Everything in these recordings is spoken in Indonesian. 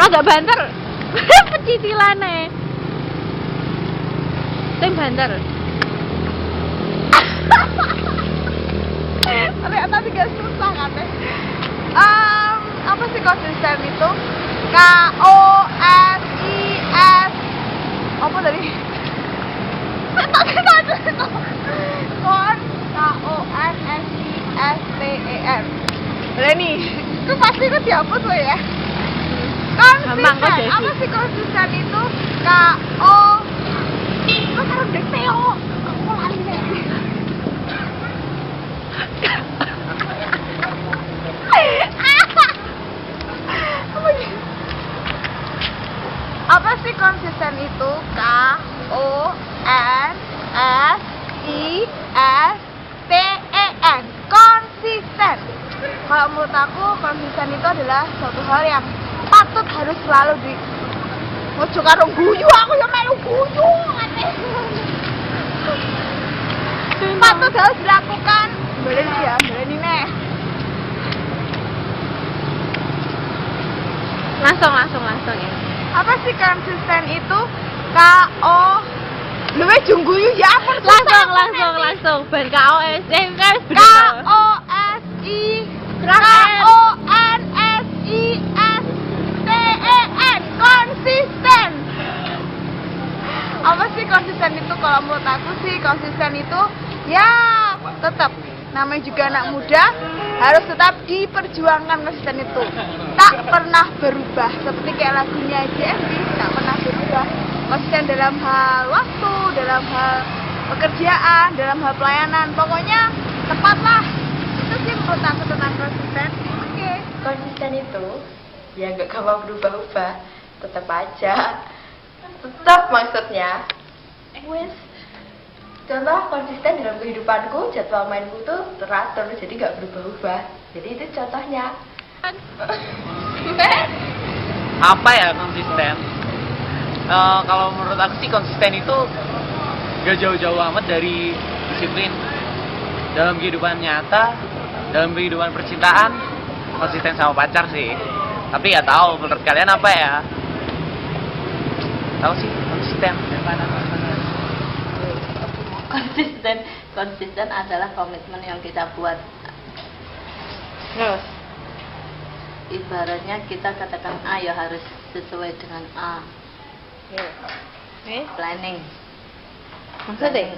agak banter. Pecicilannya. Sing banter. Ternyata juga susah kan ya. Apa sih konsisten itu? K O N I S apa tadi? Kon K O N S I S T E N. Boleh nih. Itu pasti itu dihapus loh ya. Gampang kok, Konsisten. Desi. Apa sih konsisten itu? K O Kok harus dek Teo? Aku lali nih. Apa sih konsisten itu? K O N S I S T E N. Konsisten. Kalau menurut aku konsisten itu adalah suatu hal yang patut harus selalu di ojo karo guyu, aku yang melu guyu. Patut harus dilakukan. Boleh nih ya, boleh nih nih. Langsung ya. Apa sih konsisten itu? K O Luwe jungguyu ya apa? Langsung. Ben KOS. Harus K O S I K O N S I S T E N. Konsisten. Apa sih konsisten itu? Kalau menurut aku sih konsisten itu ya tetap namanya juga anak muda harus tetap diperjuangkan. Konsisten itu tak pernah berubah, seperti kayak lagunya JMB, tak pernah berubah. Konsisten dalam hal waktu, dalam hal pekerjaan, dalam hal pelayanan, pokoknya tepatlah. Itu sih menurut aku tentang konsisten. Oke. Konsisten itu ya nggak gampang berubah-ubah, tetap aja, tetap maksudnya. Wes, contoh konsisten dalam kehidupanku, jadwal mainku tuh teratur, jadi nggak berubah-ubah. Jadi itu contohnya. Apa ya konsisten? Kalau menurut aku sih konsisten itu gak jauh-jauh amat dari disiplin dalam kehidupan nyata, dalam kehidupan percintaan. Konsisten sama pacar sih, tapi ya tahu menurut kalian apa ya? Tahu sih konsisten Konsisten adalah komitmen yang kita buat. Terus. Ibaratnya kita katakan A ya harus sesuai dengan A. Planning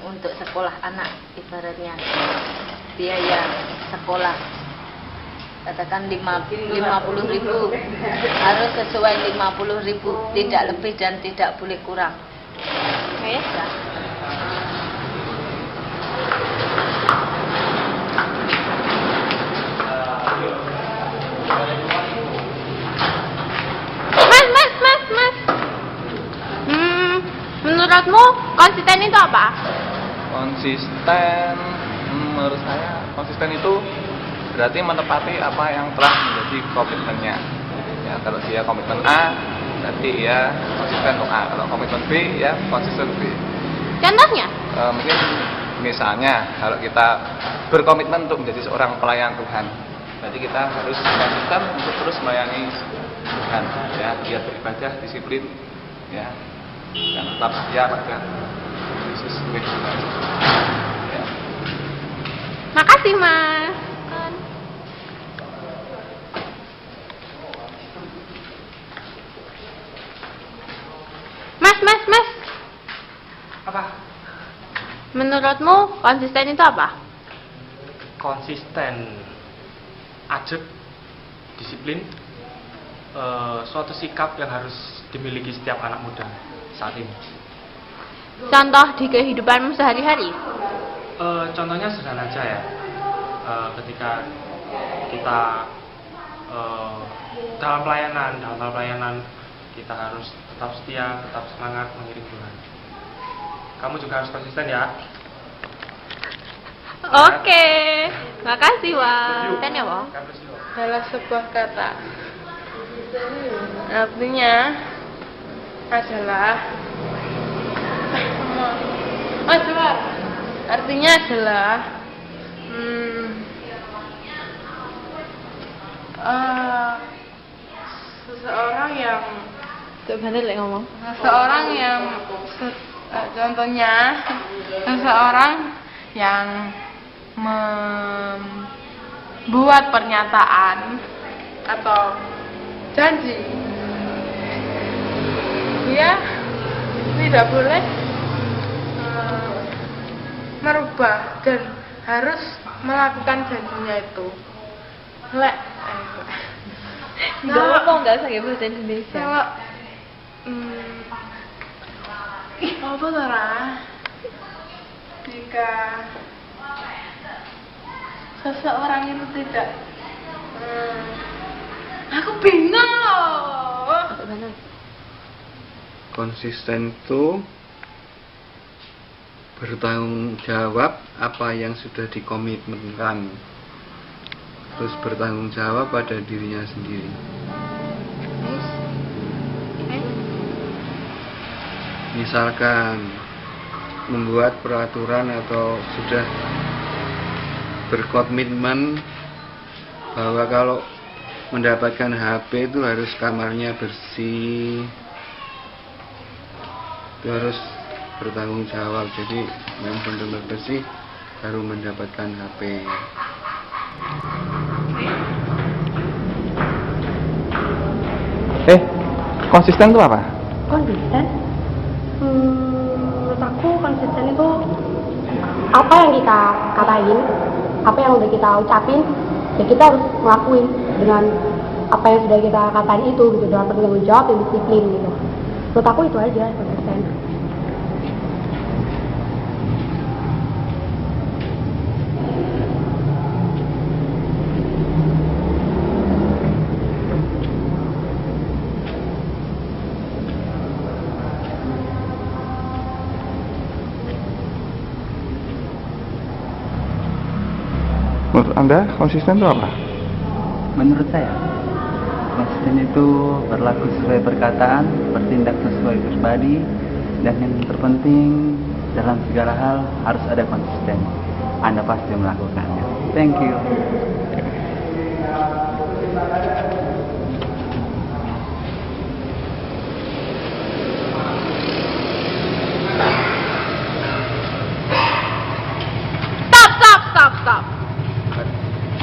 untuk sekolah anak, ibaratnya biaya sekolah katakan 50.000 harus sesuai 50.000, tidak lebih dan tidak boleh kurang. Ya. Mas. Menurutmu konsisten itu apa? Konsisten, menurut saya konsisten itu berarti menepati apa yang telah menjadi komitmennya. Ya, kalau dia komitmen A, berarti ya konsisten untuk A. Kalau komitmen B, ya konsisten B. Contohnya? Mungkin misalnya kalau kita berkomitmen untuk menjadi seorang pelayan Tuhan, berarti kita harus konsisten untuk terus melayani Tuhan, ya, giat beribadah, disiplin, ya, dan tetap setia pada Yesus Kristus. Ya. Makasih, Mas. Mas. Apa? Menurutmu konsisten itu apa? Konsisten, ajak, disiplin, suatu sikap yang harus dimiliki setiap anak muda saat ini. Contoh di kehidupanmu sehari-hari? Contohnya sederhana aja ya. Ketika kita dalam pelayanan kita harus tetap setia, tetap semangat mengiring Tuhan. Kamu juga harus konsisten ya. Oke. Makasih, Wak. Kan ya, Wak? Adalah sebuah kata. Artinya adalah artinya adalah seseorang yang ngomong. seseorang yang contohnya seseorang yang membuat pernyataan atau janji dia tidak boleh merubah dan harus melakukan janjinya itu. Enggak usah kayak bahasa Indonesia. Kalau apa Tara? Jika seseorang itu tidak aku bingung loh. Konsisten itu bertanggung jawab apa yang sudah dikomitmenkan, terus bertanggung jawab pada dirinya sendiri. Misalkan membuat peraturan atau sudah berkomitmen bahwa kalau mendapatkan HP itu harus kamarnya bersih, itu harus bertanggung jawab. Jadi yang benar-benar bersih baru mendapatkan HP. Konsisten itu apa? Konsisten? Menurut aku konsisten itu apa yang kita katain, apa yang udah kita ucapin, ya kita harus ngelakuin dengan apa yang sudah kita katain itu gitu, dengan bertanggung jawab dan disiplin gitu. Menurut aku itu aja konsisten. Menurut Anda konsisten itu apa? Menurut saya, konsisten itu berlaku sesuai perkataan, bertindak sesuai pribadi, dan yang terpenting dalam segala hal harus ada konsisten. Anda pasti melakukannya. Thank you. Stop.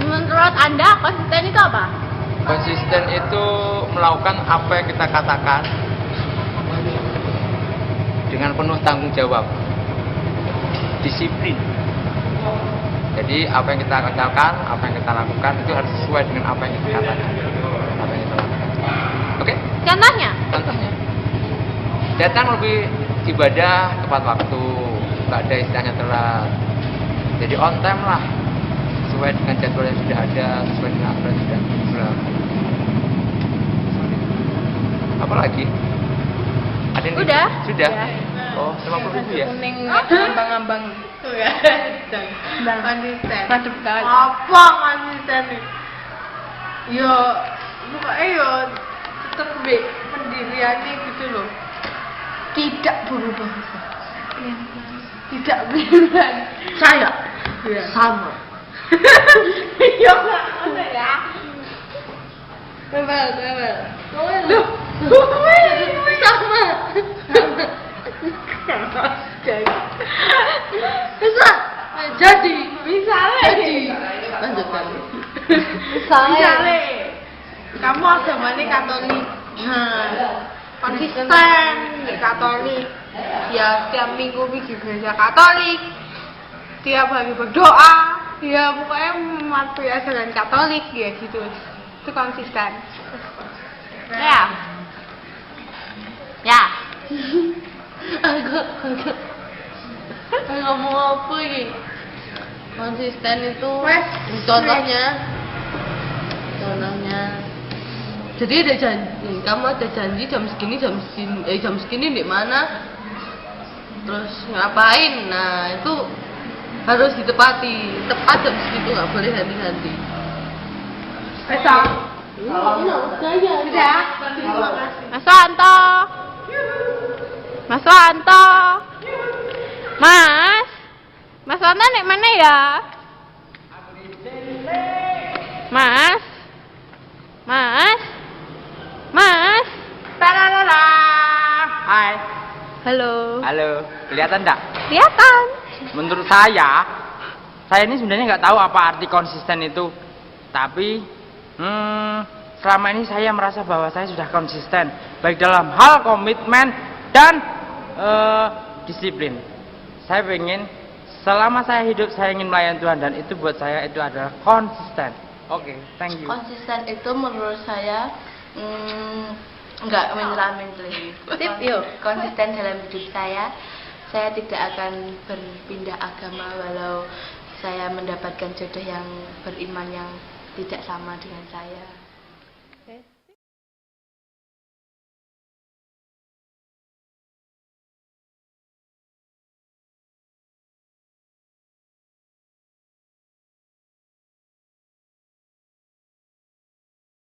Menurut Anda konsisten itu apa? Konsisten itu melakukan apa yang kita katakan dengan penuh tanggung jawab, disiplin. Jadi apa yang kita katakan, apa yang kita lakukan itu harus sesuai dengan apa yang kita katakan, apa yang kita lakukan. Oke? Contohnya? Contohnya, datang lebih ibadah tepat waktu, nggak ada istilahnya telat. Jadi on time lah, sesuai dengan jadwal yang sudah ada, sesuai dengan aturan yang sudah berlaku. Apalagi? Ada yang Udah. Sudah? Oh, 50.000 ya? Kuning ngambang-ngambang. Konsisten. Madep banget. Apa konsisten? Yo, pokoknya yo tetep be pendiriannya gitu loh. Tidak berubah. Tidak berubah. Saya sama. Yo, mana ya? Kebal. Loh, sama. Bisa jadi lanjutkan. Misalnya kamu agamanya Katolik, konsisten di Katolik, ya setiap minggu pergi gereja Katolik, tiap hari berdoa, ya pokoknya mematuhi ajaran Katolik ya gitu, itu konsisten. Ya. Ngomong apa ini? Konsisten itu contohnya jadi ada janji, kamu ada janji jam segini di mana, terus ngapain, nah itu harus ditepati, tepat jam segitu, nggak boleh ganti-ganti. Mas Wanto nek mana ya? Mas Hai. Halo. Halo. Kelihatan enggak? Kelihatan. Menurut saya ini sebenarnya nggak tahu apa arti konsisten itu. Tapi selama ini saya merasa bahwa saya sudah konsisten, baik dalam hal komitmen dan disiplin. Saya ingin selama saya hidup saya ingin melayani Tuhan, dan itu buat saya itu adalah konsisten. Oke, thank you. Konsisten itu menurut saya enggak menyela-nyela. Tip yuk, konsisten dalam hidup saya tidak akan berpindah agama walau saya mendapatkan jodoh yang beriman yang tidak sama dengan saya.